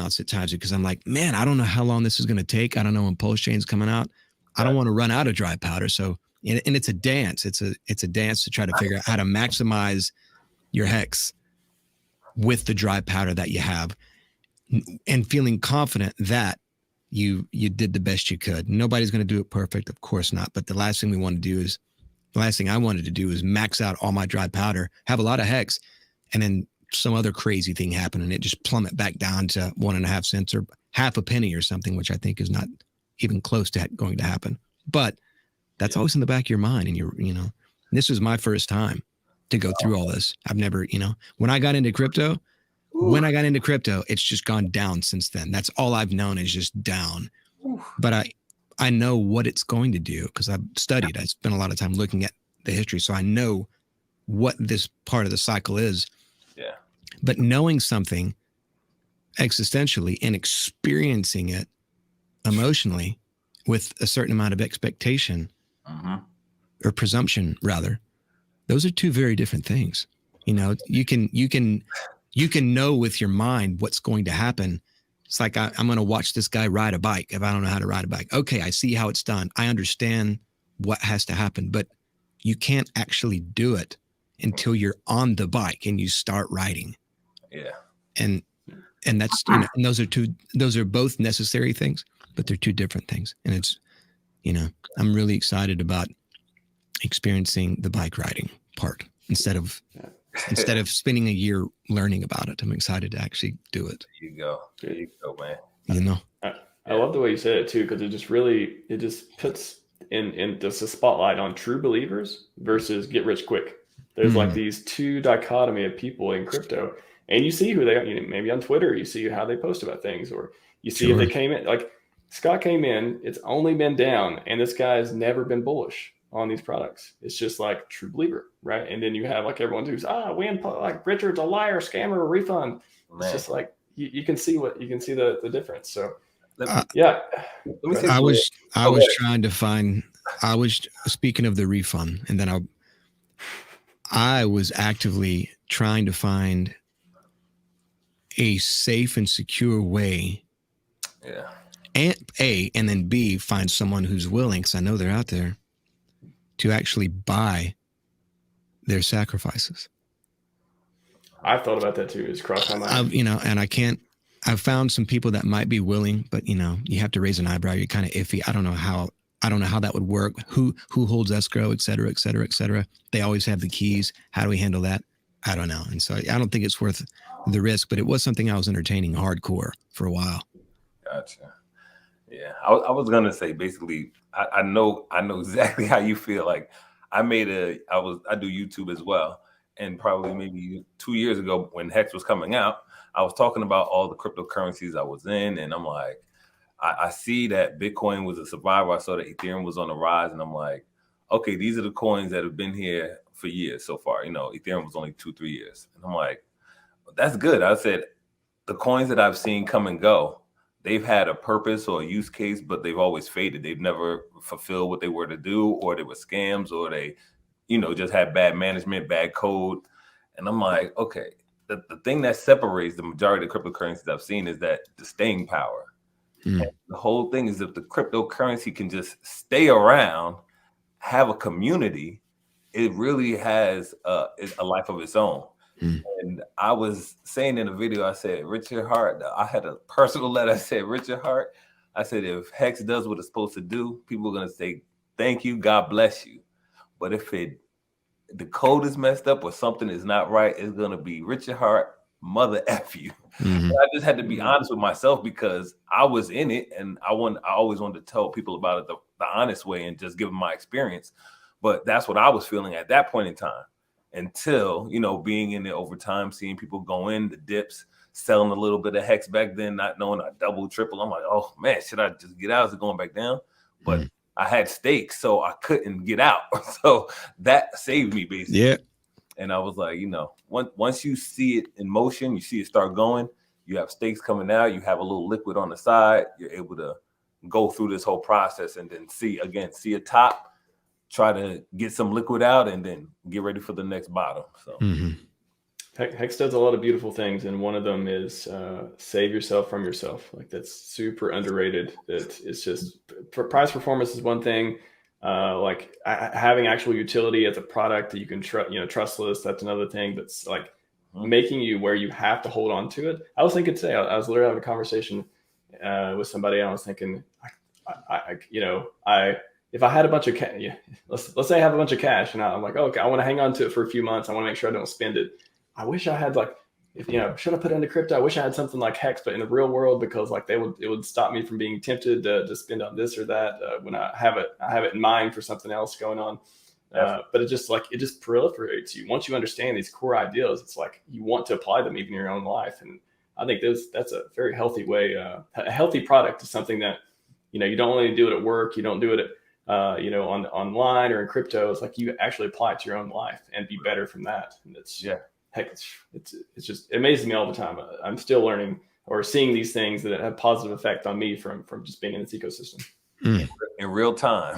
bounce at times because I'm like, man, I don't know how long this is going to take. I don't know when PulseChain's coming out. I don't want to run out of dry powder. So, and it's a dance. It's a dance to try to figure out how to maximize your HEX with the dry powder that you have, and feeling confident that you did the best you could. Nobody's going to do it perfect, of course not. But the last thing I wanted to do is max out all my dry powder, have a lot of HEX, and then some other crazy thing happen and it just plummet back down to 1.5 cents or half a penny or something, which I think is not even close to going to happen. But that's always in the back of your mind. And this was my first time to go through all this. I've never, when I got into crypto, it's just gone down since then. That's all I've known is just down. But I know what it's going to do because I've studied. I spent a lot of time looking at the history. So I know what this part of the cycle is. Yeah. But knowing something existentially and experiencing it emotionally with a certain amount of expectation or presumption, rather, those are two very different things. You can know with your mind what's going to happen. It's like I'm going to watch this guy ride a bike. If I don't know how to ride a bike, okay, I see how it's done. I understand what has to happen, but you can't actually do it until you're on the bike and you start riding. Yeah. And that's, and those are both necessary things, but they're two different things. And it's, I'm really excited about experiencing the bike riding part instead of spending a year learning about it. I'm excited to actually do it. There you go, man. I love the way you said it too, because it just puts in just a spotlight on true believers versus get rich quick. There's like these two dichotomy of people in crypto, and you see who they are. Maybe on Twitter, you see how they post about things, or you see if they came in. Like Scott came in, it's only been down, and this guy has never been bullish on these products. It's just like true believer, right? And then you have like everyone who's win, like Richard's a liar, scammer, refund. Man. It's just like you can see the difference. So yeah, I was trying to find. I was speaking of the refund, and then I was actively trying to find a safe and secure way. Yeah. And then B, find someone who's willing, because I know they're out there, to actually buy their sacrifices. I've thought about that too. It's crossed my mind. And I've found some people that might be willing, but you have to raise an eyebrow. You're kind of iffy. I don't know how that would work. Who holds escrow, et cetera, et cetera, et cetera. They always have the keys. How do we handle that? I don't know. And so I don't think it's worth the risk, but it was something I was entertaining hardcore for a while. Gotcha. Yeah. I was going to say, basically, I know exactly how you feel. Like I do YouTube as well. And probably maybe 2 years ago when HEX was coming out, I was talking about all the cryptocurrencies I was in. And I'm like, I see that Bitcoin was a survivor. I saw that Ethereum was on the rise. And I'm like, okay, these are the coins that have been here for years so far. Ethereum was only 2-3 years. And I'm like, that's good. I said, the coins that I've seen come and go, they've had a purpose or a use case, but they've always faded. They've never fulfilled what they were to do, or they were scams, or they, just had bad management, bad code. And I'm like, okay, the thing that separates the majority of the cryptocurrencies I've seen is that the staying power. And the whole thing is if the cryptocurrency can just stay around, have a community, it really has a life of its own. And I was saying in the video, I said, Richard Hart, I had a personal letter. I said, Richard Hart, I said, if HEX does what it's supposed to do, people are going to say, thank you, God bless you. But if the code is messed up or something is not right, it's going to be Richard Hart, mother F you. I just had to be honest with myself because I was in it, and I always wanted to tell people about it the honest way and just give them my experience. But that's what I was feeling at that point in time. Until, being in there over time, seeing people go in the dips, selling a little bit of HEX back then, not knowing I double, triple. I'm like, oh man, should I just get out? Is it going back down? But I had stakes, so I couldn't get out. So that saved me basically. Yeah. And I was like, once you see it in motion, you see it start going, you have stakes coming out, you have a little liquid on the side, you're able to go through this whole process and then see a top, try to get some liquid out, and then get ready for the next bottom. So Hex does a lot of beautiful things, and one of them is save yourself from yourself. Like that's super underrated. That it's just price performance is one thing. Like having actual utility as a product that you can trustless. That's another thing. That's like making you where you have to hold on to it. I was thinking today. I was literally having a conversation with somebody. I was thinking, if I had a bunch of cash, let's say I have a bunch of cash, and I'm like, okay, I want to hang on to it for a few months. I want to make sure I don't spend it. I wish I had should I put it into crypto? I wish I had something like Hex, but in the real world, because like it would stop me from being tempted to spend on this or that when I have it in mind for something else going on. But it just proliferates you. Once you understand these core ideas, it's like you want to apply them even in your own life. And I think that's a very healthy way. A healthy product is something that, you don't only do it at work, you don't do it at, online or in crypto. It's like you actually apply it to your own life and be better from that. And it's just, it amazes me all the time. I'm still learning or seeing these things that have positive effect on me from just being in this ecosystem in real time.